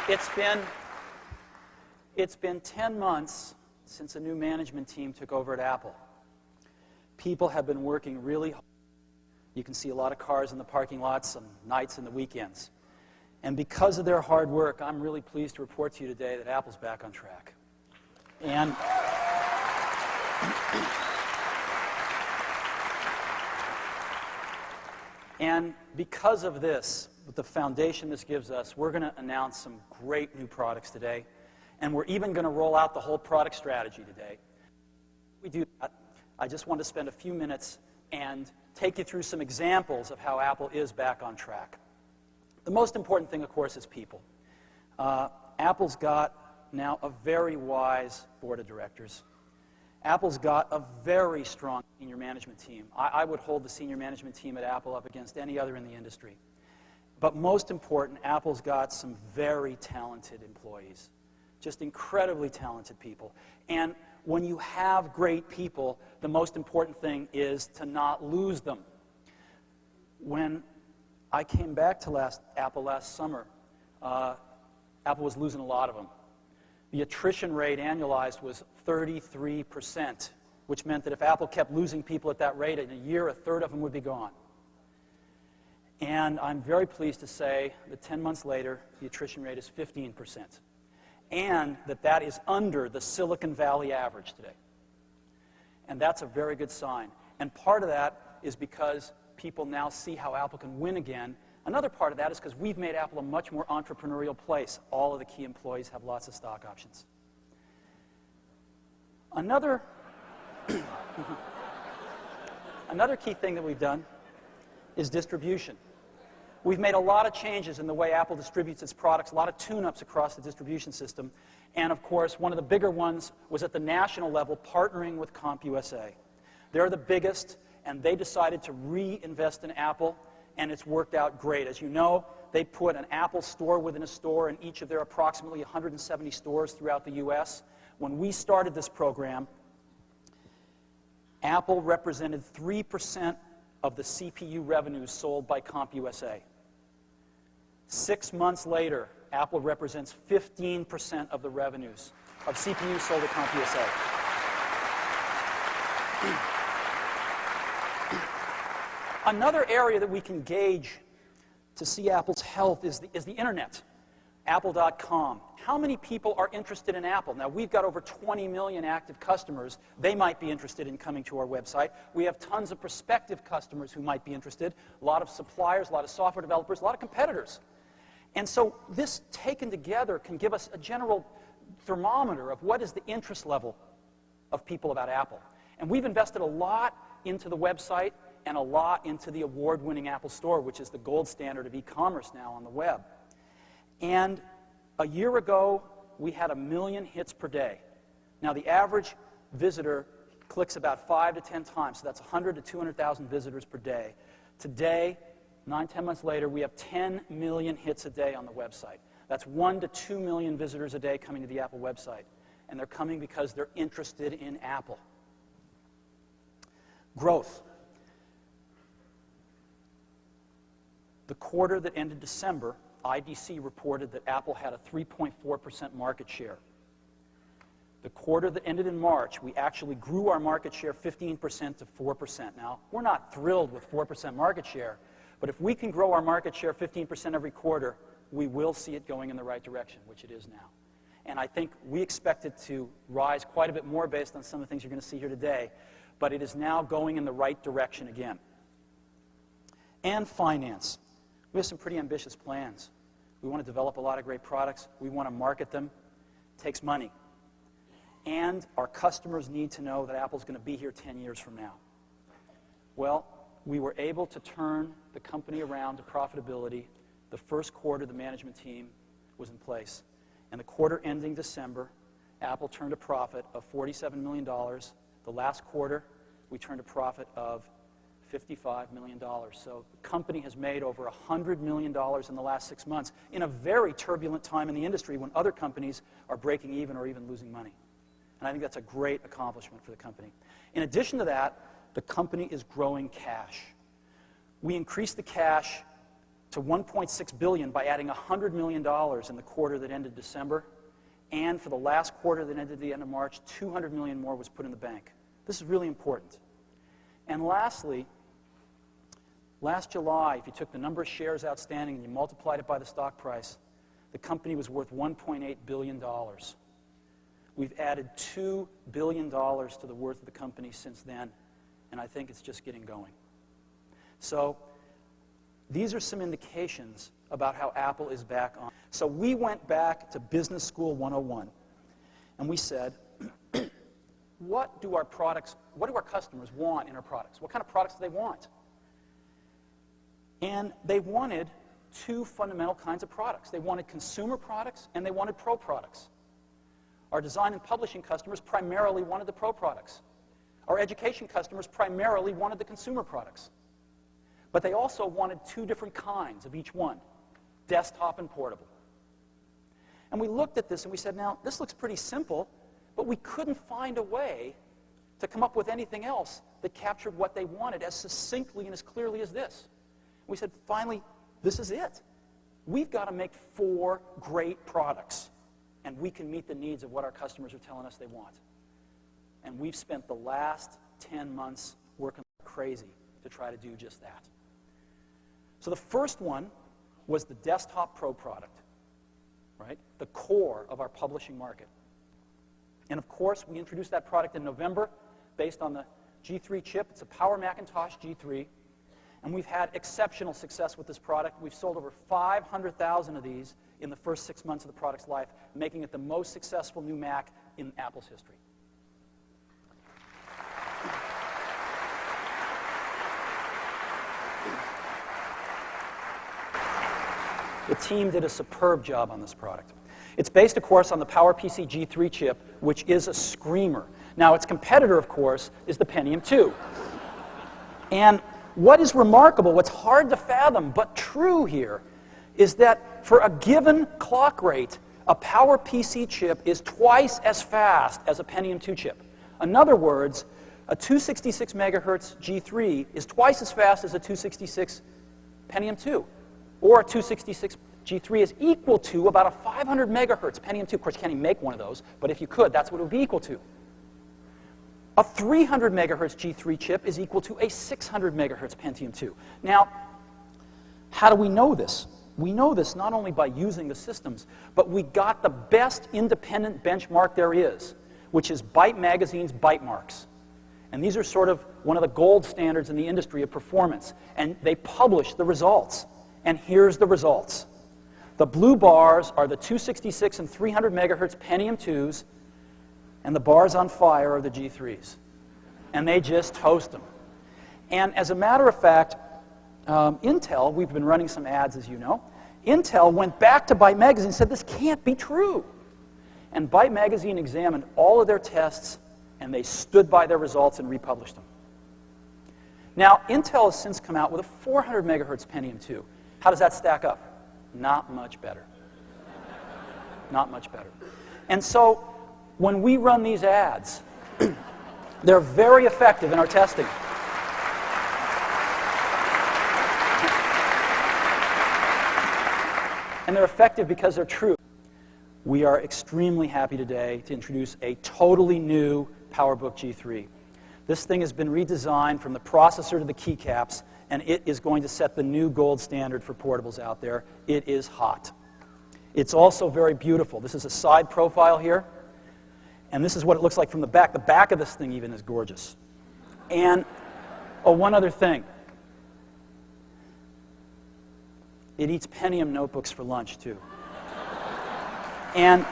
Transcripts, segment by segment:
It's been 10 months since a new management team took over at Apple. People have been working really hard. You can see a lot of cars in the parking lots on nights and the weekends. And because of their hard work, I'm really pleased to report to you today that Apple's back on track. And because of this, with the foundation this gives us, we're going to announce some great new products today. And we're even going to roll out the whole product strategy today. We do that. I just want to spend a few minutes and take you through some examples of how Apple is back on track. The most important thing, of course, is people. Apple's got now a very wise board of directors. Apple's got a very strong senior management team. I would hold the senior management team at Apple up against any other in the industry. But most important, Apple's got some very talented employees, just incredibly talented people. And when you have great people, the most important thing is to not lose them. When I came back to Apple last summer, Apple was losing a lot of them. The attrition rate annualized was 33%, which meant that if Apple kept losing people at that rate, in a year, a third of them would be gone. And I'm very pleased to say that 10 months later, the attrition rate is 15%. And that is under the Silicon Valley average today. And that's a very good sign. And part of that is because people now see how Apple can win again. Another part of that is because we've made Apple a much more entrepreneurial place. All of the key employees have lots of stock options. Another key thing that we've done is distribution. We've made a lot of changes in the way Apple distributes its products, a lot of tune-ups across the distribution system. And of course, one of the bigger ones was at the national level, partnering with CompUSA. They're the biggest, and they decided to reinvest in Apple, and it's worked out great. As you know, they put an Apple store within a store in each of their approximately 170 stores throughout the US. When we started this program, Apple represented 3% of the CPU revenues sold by CompUSA. 6 months later, Apple represents 15% of the revenues of CPUs sold at CompUSA. Another area that we can gauge to see Apple's health is the internet, apple.com. How many people are interested in Apple? Now, we've got over 20 million active customers. They might be interested in coming to our website. We have tons of prospective customers who might be interested, a lot of suppliers, a lot of software developers, a lot of competitors. And so this taken together can give us a general thermometer of what is the interest level of people about Apple. And we've invested a lot into the website and a lot into the award-winning Apple Store, which is the gold standard of e-commerce now on the web. And a year ago, we had 1 million hits per day. Now, the average visitor clicks about 5 to 10 times, so that's 100 to 200,000 visitors per day. Today, 9-10 months later, we have 10 million hits a day on the website. That's 1 to 2 million visitors a day coming to the Apple website. And they're coming because they're interested in Apple. Growth. The quarter that ended December, IDC reported that Apple had a 3.4% market share. The quarter that ended in March, we actually grew our market share 15% to 4%. Now, we're not thrilled with 4% market share, but if we can grow our market share 15% every quarter, we will see it going in the right direction, which it is now. And I think we expect it to rise quite a bit more based on some of the things you're going to see here today, but it is now going in the right direction again. And finance. We have some pretty ambitious plans. We want to develop a lot of great products. We want to market them. It takes money. And our customers need to know that Apple's going to be here 10 years from now. Well, we were able to turn the company around to profitability. The first quarter, the management team was in place. And the quarter ending December, Apple turned a profit of $47 million. The last quarter, we turned a profit of $55 million. So the company has made over $100 million in the last 6 months in a very turbulent time in the industry when other companies are breaking even or even losing money. And I think that's a great accomplishment for the company. In addition to that, the company is growing cash. We increased the cash to $1.6 billion by adding $100 million in the quarter that ended December. And for the last quarter that ended the end of March, $200 million more was put in the bank. This is really important. And lastly, last July, if you took the number of shares outstanding and you multiplied it by the stock price, the company was worth $1.8 billion. We've added $2 billion to the worth of the company since then, and I think it's just getting going. So these are some indications about how Apple is back on. So we went back to Business School 101, and we said, what do our customers want in our products? What kind of products do they want? And they wanted two fundamental kinds of products. They wanted consumer products, and they wanted pro products. Our design and publishing customers primarily wanted the pro products. Our education customers primarily wanted the consumer products. But they also wanted two different kinds of each one, desktop and portable. And we looked at this and we said, now, this looks pretty simple, but we couldn't find a way to come up with anything else that captured what they wanted as succinctly and as clearly as this. We said, finally, this is it. We've got to make 4 great products, and we can meet the needs of what our customers are telling us they want. And we've spent the last 10 months working like crazy to try to do just that. So the first one was the desktop pro product, right? The core of our publishing market. And of course, we introduced that product in November based on the G3 chip. It's a Power Macintosh G3. And we've had exceptional success with this product. We've sold over 500,000 of these in the first 6 months of the product's life, making it the most successful new Mac in Apple's history. The team did a superb job on this product. It's based, of course, on the PowerPC G3 chip, which is a screamer. Now, its competitor, of course, is the Pentium 2. And what is remarkable, what's hard to fathom, but true here, is that for a given clock rate, a PowerPC chip is twice as fast as a Pentium 2 chip. In other words, a 266 megahertz G3 is twice as fast as a 266 Pentium 2. Or a 266 G3 is equal to about a 500 megahertz Pentium 2. Of course, you can't even make one of those, but if you could, that's what it would be equal to. A 300 megahertz G3 chip is equal to a 600 megahertz Pentium 2. Now, how do we know this? We know this not only by using the systems, but we got the best independent benchmark there is, which is Byte Magazine's Byte Marks. And these are sort of one of the gold standards in the industry of performance. And they publish the results. And here's the results. The blue bars are the 266 and 300 megahertz Pentium 2s, and the bars on fire are the G3s. And they just toast them. And as a matter of fact, Intel, we've been running some ads, as you know, Intel went back to Byte Magazine and said, this can't be true. And Byte Magazine examined all of their tests, and they stood by their results and republished them. Now, Intel has since come out with a 400 megahertz Pentium 2. How does that stack up? Not much better. Not much better. And so, when we run these ads, they're very effective in our testing. And they're effective because they're true. We are extremely happy today to introduce a totally new PowerBook G3. This thing has been redesigned from the processor to the keycaps, and it is going to set the new gold standard for portables out there. It is hot. It's also very beautiful. This is a side profile here, and this is what it looks like from the back. The back of this thing even is gorgeous. And, oh, one other thing. It eats Pentium notebooks for lunch, too. And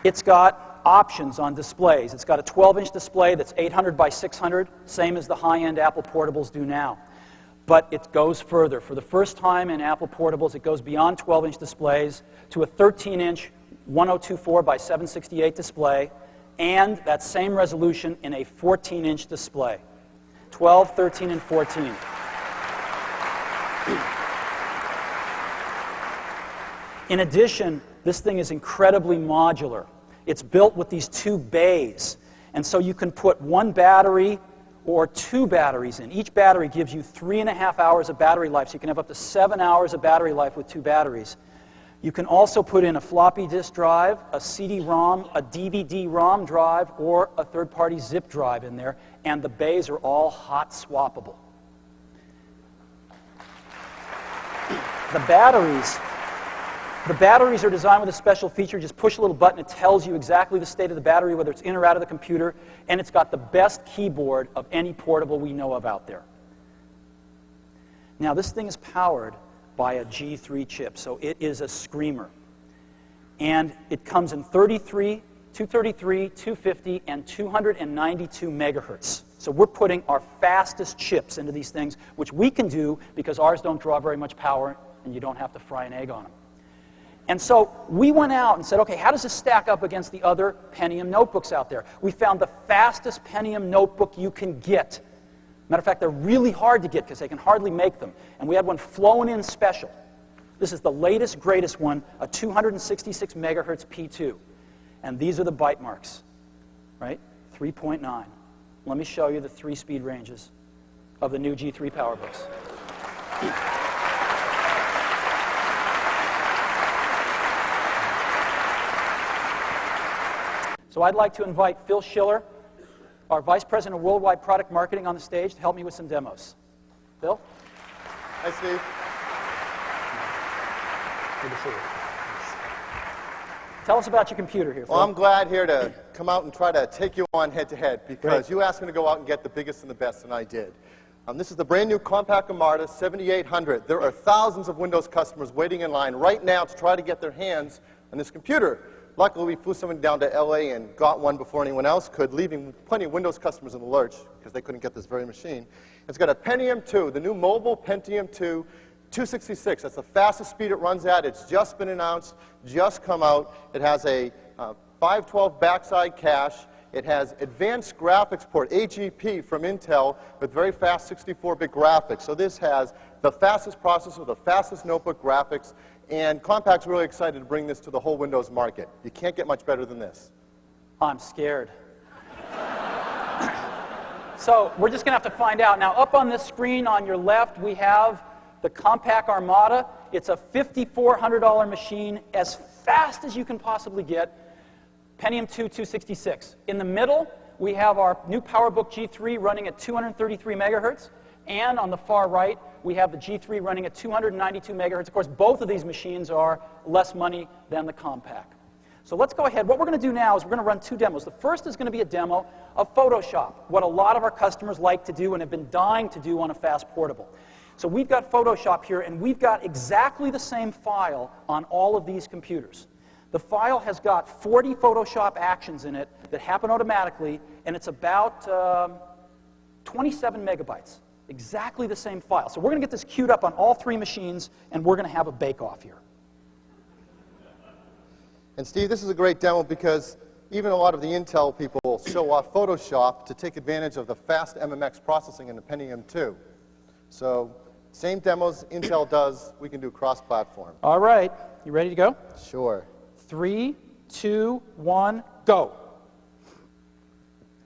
it's got options on displays. It's got a 12-inch display that's 800 by 600, same as the high-end Apple portables do now. But it goes further. For the first time in Apple portables, it goes beyond 12-inch displays to a 13-inch 1024 by 768 display, and that same resolution in a 14-inch display. 12, 13, and 14. In addition, this thing is incredibly modular. It's built with these two bays. And so you can put one battery or two batteries in. Each battery gives you 3.5 hours of battery life, so you can have up to 7 hours of battery life with two batteries. You can also put in a floppy disk drive, a CD-ROM, a DVD-ROM drive, or a third-party zip drive in there, and the bays are all hot swappable. The batteries are designed with a special feature. Just push a little button, it tells you exactly the state of the battery, whether it's in or out of the computer, and it's got the best keyboard of any portable we know of out there. Now, this thing is powered by a G3 chip, so it is a screamer. And it comes in 33, 233, 250, and 292 megahertz. So we're putting our fastest chips into these things, which we can do because ours don't draw very much power, and you don't have to fry an egg on them. And so we went out and said, okay, how does this stack up against the other Pentium notebooks out there? We found the fastest Pentium notebook you can get. Matter of fact, they're really hard to get because they can hardly make them. And we had one flown in special. This is the latest, greatest one, a 266 megahertz P2. And these are the byte marks, right? 3.9. Let me show you the 3-speed ranges of the new G3 PowerBooks. So I'd like to invite Phil Schiller, our Vice President of Worldwide Product Marketing, on the stage to help me with some demos. Phil? Hi, Steve. Good to see you. Tell us about your computer here, Phil. Well, I'm glad here to come out and try to take you on head-to-head because you asked me to go out and get the biggest and the best, and I did. This is the brand new compact Armada 7800. There are thousands of Windows customers waiting in line right now to try to get their hands on this computer. Luckily, we flew someone down to LA and got one before anyone else could, leaving plenty of Windows customers in the lurch because they couldn't get this very machine. It's got a Pentium 2, the new mobile Pentium 2, 266. That's the fastest speed it runs at. It's just been announced, just come out. It has a 512 backside cache. It has advanced graphics port, AGP from Intel, with very fast 64-bit graphics. So this has the fastest processor, the fastest notebook graphics, and Compact's really excited to bring this to the whole Windows market. You can't get much better than this. I'm scared. So we're just going to have to find out. Now, up on this screen on your left, we have the Compact Armada. It's a $5,400 machine, as fast as you can possibly get. Pentium 2 266. In the middle, we have our new PowerBook G3 running at 233 megahertz. And on the far right, we have the G3 running at 292 megahertz. Of course, both of these machines are less money than the Compact. So let's go ahead. What we're going to do now is we're going to run two demos. The first is going to be a demo of Photoshop, what a lot of our customers like to do and have been dying to do on a fast portable. So we've got Photoshop here, and we've got exactly the same file on all of these computers. The file has got 40 Photoshop actions in it that happen automatically, and it's about 27 megabytes. Exactly the same file. So we're going to get this queued up on all three machines, and we're going to have a bake-off here. And Steve, this is a great demo because even a lot of the Intel people show off Photoshop to take advantage of the fast MMX processing in the Pentium 2. So same demos Intel does, we can do cross-platform. All right. You ready to go? Sure. 3, 2, 1, go.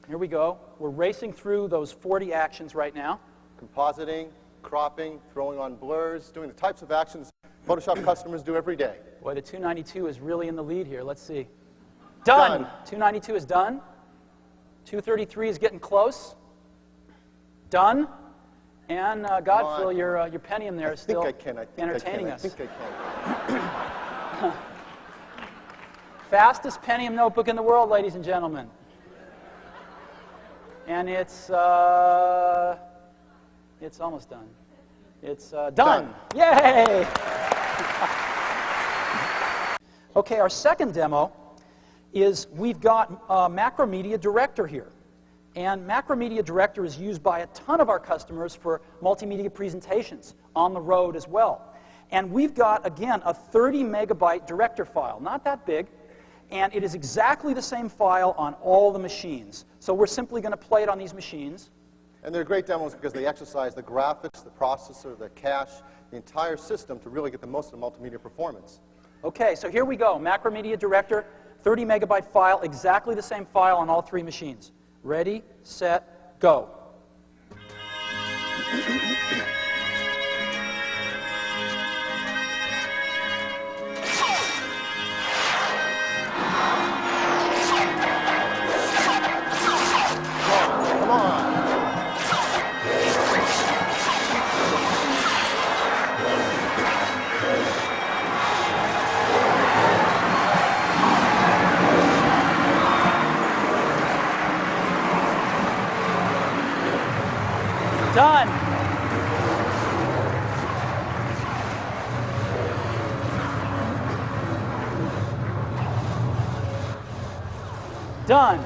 Here we go. We're racing through those 40 actions right now. Compositing, cropping, throwing on blurs, doing the types of actions Photoshop customers do every day. Boy, the 292 is really in the lead here. Let's see. Done. 292 is done. 233 is getting close. Done. And God, Phil, your Pentium there is still entertaining us. I think I can. Fastest Pentium notebook in the world, ladies and gentlemen. And it's almost done. It's done. Yay! Okay, our second demo is we've got Macromedia Director here. And Macromedia Director is used by a ton of our customers for multimedia presentations on the road as well. And we've got, again, a 30 megabyte director file. Not that big. And it is exactly the same file on all the machines. So we're simply going to play it on these machines. And they're great demos because they exercise the graphics, the processor, the cache, the entire system to really get the most of the multimedia performance. Okay, so here we go. Macromedia Director, 30 megabyte file, exactly the same file on all three machines. Ready, set, go. Come on. Done. Done.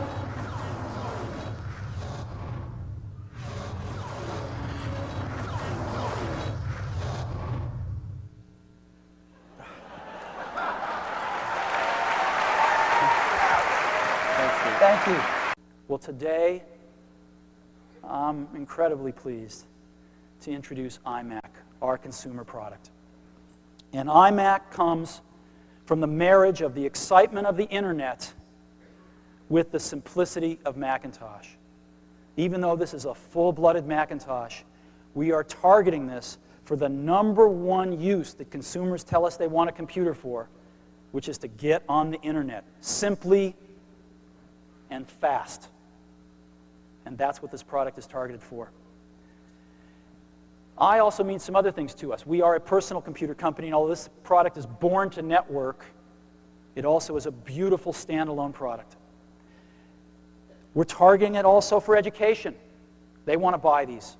Thank you. Well, today, I'm incredibly pleased to introduce iMac, our consumer product. And iMac comes from the marriage of the excitement of the internet with the simplicity of Macintosh. Even though this is a full-blooded Macintosh, we are targeting this for the #1 use that consumers tell us they want a computer for, which is to get on the internet, simply and fast. And that's what this product is targeted for. I also mean some other things to us. We are a personal computer company, and although this product is born to network, it also is a beautiful standalone product. We're targeting it also for education. They want to buy these.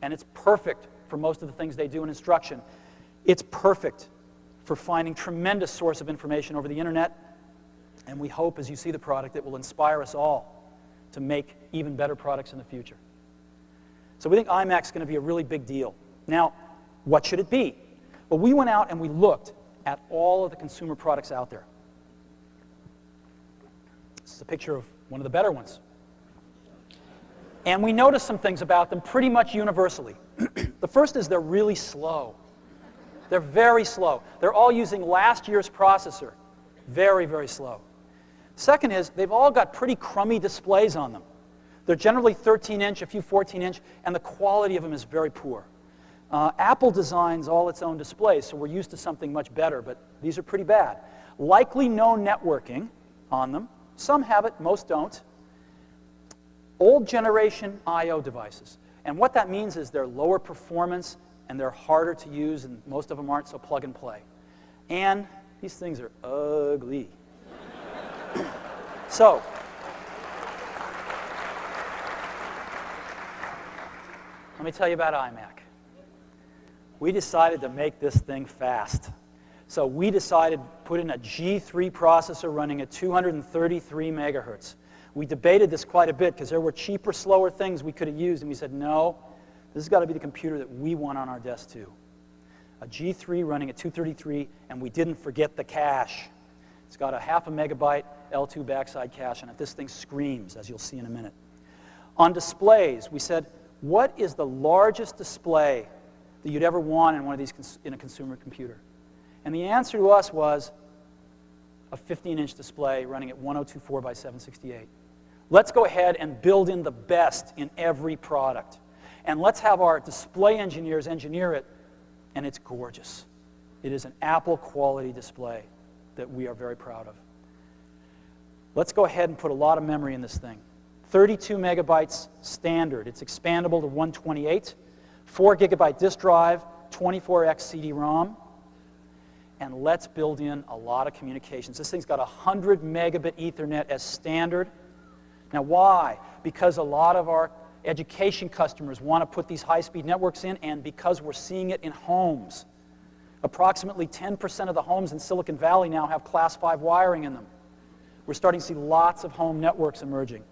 And it's perfect for most of the things they do in instruction. It's perfect for finding tremendous source of information over the internet. And we hope, as you see the product, it will inspire us all to make even better products in the future. So we think iMac's going to be a really big deal. Now, what should it be? Well, we went out and we looked at all of the consumer products out there. This is a picture of one of the better ones. And we noticed some things about them pretty much universally. The first is they're really slow. They're very slow. They're all using last year's processor. Very, very slow. Second is they've all got pretty crummy displays on them. They're generally 13-inch, a few 14-inch, and the quality of them is very poor. Apple designs all its own displays, so we're used to something much better, but these are pretty bad. Likely no networking on them. Some have it, most don't. Old generation I/O devices. And what that means is they're lower performance and they're harder to use, and most of them aren't, so plug and play. And these things are ugly. So, let me tell you about iMac. We decided to make this thing fast. So we decided to put in a G3 processor running at 233 megahertz. We debated this quite a bit because there were cheaper, slower things we could have used, and we said, no, this has got to be the computer that we want on our desk too. A G3 running at 233, and we didn't forget the cache. It's got a 0.5 megabyte L2 backside cache on it. This thing screams, as you'll see in a minute. On displays, we said, what is the largest display that you'd ever want in one of these in a consumer computer? And the answer to us was a 15-inch display running at 1024 by 768. Let's go ahead and build in the best in every product. And let's have our display engineers engineer it, and it's gorgeous. It is an Apple quality display that we are very proud of. Let's go ahead and put a lot of memory in this thing. 32 megabytes standard. It's expandable to 128. 4 gigabyte disk drive, 24x CD-ROM. And let's build in a lot of communications. This thing's got 100 megabit Ethernet as standard. Now why? Because a lot of our education customers want to put these high-speed networks in, and because we're seeing it in homes. Approximately 10% of the homes in Silicon Valley now have Class 5 wiring in them. We're starting to see lots of home networks emerging.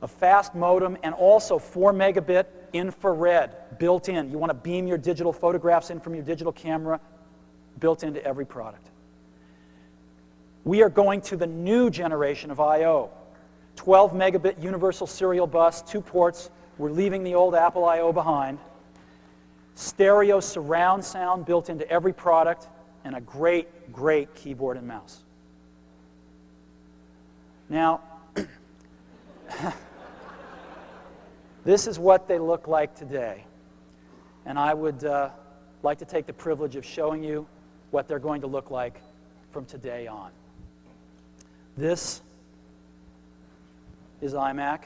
A fast modem and also 4 megabit infrared built in. You want to beam your digital photographs in from your digital camera, built into every product. We are going to the new generation of I/O. 12 megabit universal serial bus, 2 ports. We're leaving the old Apple I/O behind. Stereo surround sound built into every product, and a great, great keyboard and mouse. Now, This is what they look like today. And I would like to take the privilege of showing you what they're going to look like from today on. This is iMac.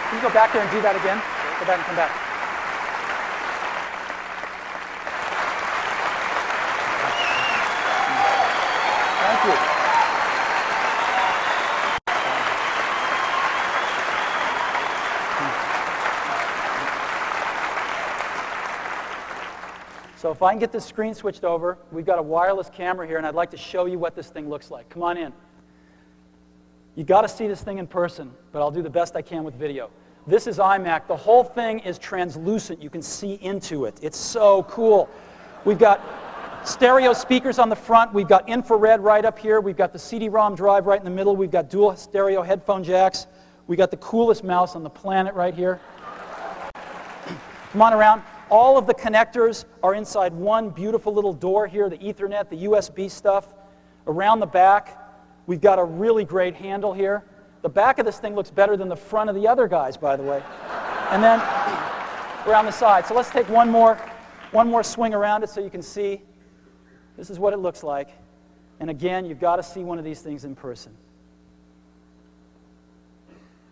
Can you go back there and do that again? Go back and come back. Thank you. So if I can get this screen switched over, we've got a wireless camera here, and I'd like to show you what this thing looks like. Come on in. You got to see this thing in person, but I'll do the best I can with video. This is iMac. The whole thing is translucent. You can see into it. It's so cool. We've got stereo speakers on the front. We've got infrared right up here. We've got the CD-ROM drive right in the middle. We've got dual stereo headphone jacks. We got the coolest mouse on the planet right here. Come on around. All of the connectors are inside one beautiful little door here, the Ethernet, the USB stuff. Around the back, we've got a really great handle here. The back of this thing looks better than the front of the other guys, by the way. And then around the side. So let's take one more swing around it so you can see. This is what it looks like. And again, you've got to see one of these things in person.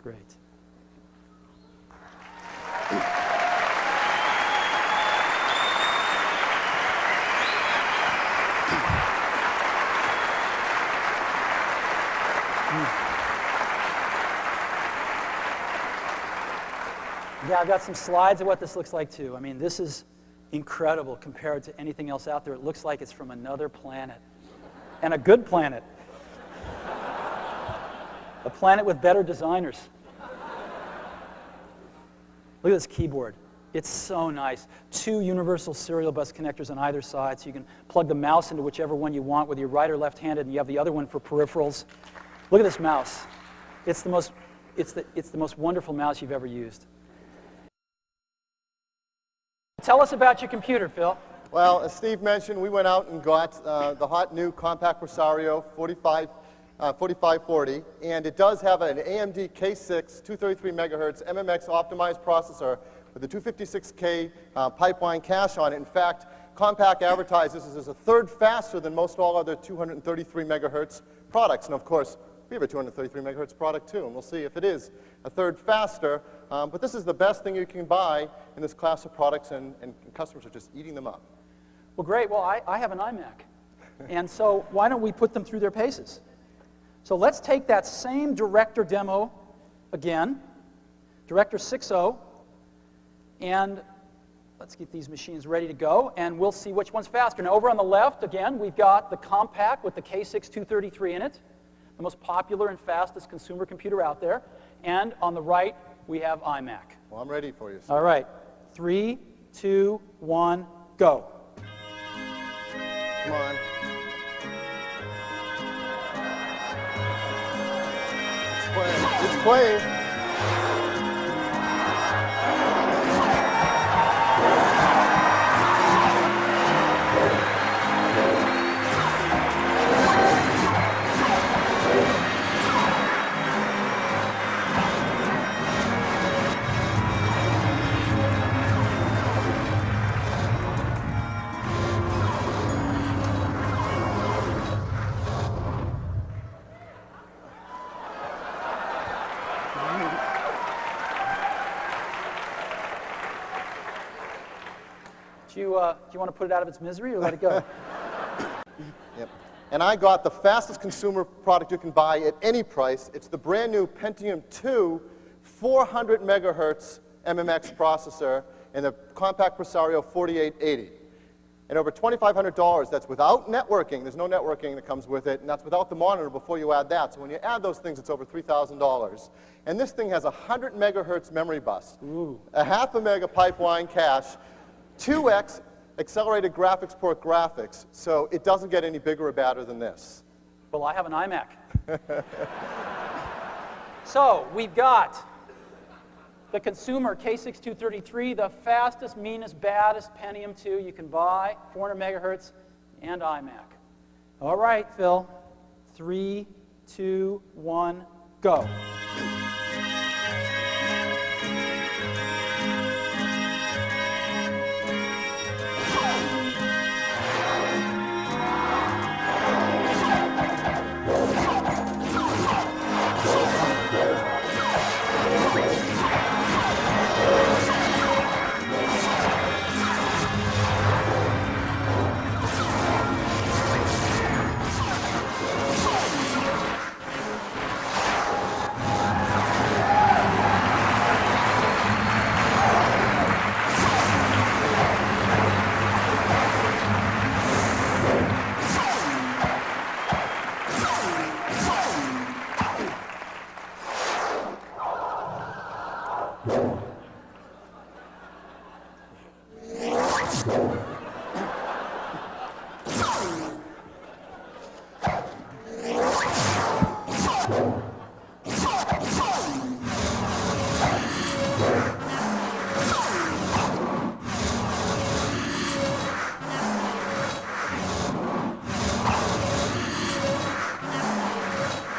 Great. Yeah, I've got some slides of what this looks like too. I mean, this is incredible compared to anything else out there. It looks like it's from another planet. And a good planet. A planet with better designers. Look at this keyboard. It's so nice. 2 universal serial bus connectors on either side, so you can plug the mouse into whichever one you want, whether you're right or left-handed, and you have the other one for peripherals. Look at this mouse. It's the most wonderful mouse you've ever used. Tell us about your computer, Phil. Well, as Steve mentioned, we went out and got the hot new compact Presario 4540, and it does have an AMD K6 233 megahertz MMX optimized processor with a 256K pipeline cache on it. In fact, Compaq advertises this as a third faster than most all other 233 megahertz products. And of course, we have a 233 megahertz product too, and we'll see if it is a third faster. But this is the best thing you can buy in this class of products, and customers are just eating them up. Well, great. Well, I have an iMac. And so why don't we put them through their paces? So let's take that same Director demo again, Director 6.0, and let's get these machines ready to go, and we'll see which one's faster. Now, over on the left, again, we've got the Compaq with the K6 233 in it, the most popular and fastest consumer computer out there. And on the right, we have iMac. Well, I'm ready for you, sir. All right. 3, 2, 1, go. Come on. It's playing. It's playing. Do you want to put it out of its misery or let it go? Yep. And I got the fastest consumer product you can buy at any price. It's the brand new Pentium 2 400 megahertz MMX processor in the Compaq Presario 4880. And over $2,500, that's without networking. There's no networking that comes with it, and that's without the monitor before you add that. So when you add those things, it's over $3,000. And this thing has a 100 megahertz memory bus, a half a mega pipeline cache, 2x accelerated graphics port graphics. So it doesn't get any bigger or badder than this. Well, I have an iMac. So we've got the consumer K6233, the fastest, meanest, baddest Pentium 2 you can buy, 400 megahertz, and iMac. All right, Phil. 3, 2, 1, go.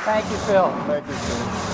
Thank you, Phil. Thank you, Steve.